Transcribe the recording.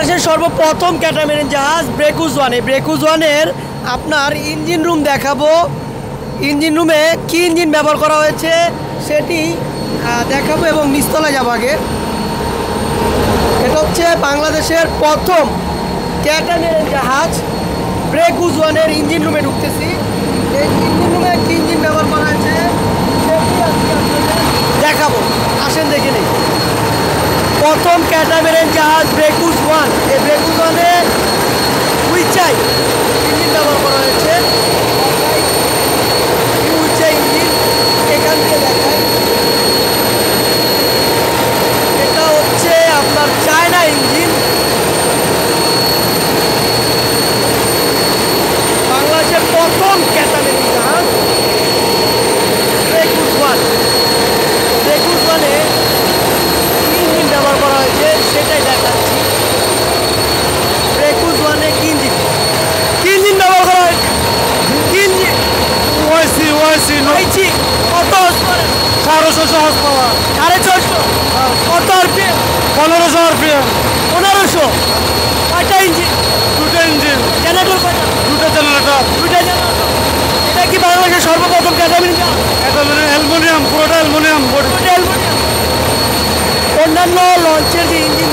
বাংলাদেশের সর্বপ্রথম ক্যাটামেরিন জাহাজ ব্রেকুজ ওয়ান। এই ব্রেকুজ ওয়ানের আপনার ইঞ্জিন রুম দেখাবো। ইঞ্জিন রুমে কী ইঞ্জিন ব্যবহার করা হয়েছে সেটি দেখাবো এবং নিচতলায় যাবো আগে। এটা হচ্ছে বাংলাদেশের প্রথম ক্যাটামেরিন জাহাজ ব্রেকুজ ওয়ানের ইঞ্জিন রুমে ঢুকতেছি। এই ইঞ্জিন রুমে কী ইঞ্জিন ব্যবহার করা হয়েছে সেটি আজকে আপনাদের দেখাবো, আসেন দেখে নেই। প্রথম ক্যাটামেরিন জাহাজ ব্রেকুজ ওয়ান। এই ব্রেকুজ ওয়ানে উইচাই ইঞ্জিন ব্যবহার করা হয়েছে। উইচাই ইঞ্জিন এখান থেকে দেখায়, এটা হচ্ছে আপনার চায়না ইঞ্জিন। বাংলাদেশের প্রথম ক্যাটামেরিন জাহাজ ব্রেকুজ ওয়ান। ব্রেকুজ ওয়ানে ইঞ্জিন ব্যবহার করা হয়েছে সেটাই দেখাচ্ছি। ব্রেকুজ ওয়ানে কি ইঞ্জিন ব্যবহার করা হয়েছে? ওয়াইসি কত হর্সপাওয়ার? 650 হর্সপাওয়ার। 650। কত আরপিএম? 1500 আরপিএম। 1500। কয়টা ইঞ্জিন? দুটো ইঞ্জিন। জেনারেটর কয়টা? দুটো জেনারেটর। দুইটা জেনারেটর। এটা কি বাংলাদেশের সর্বপ্রথম ক্যাটামেরিন জাহাজ? অ্যালুমিনিয়াম, পুরোটা অ্যালুমিনিয়াম বডি। অন্যান্য লঞ্চের যে ইঞ্জিন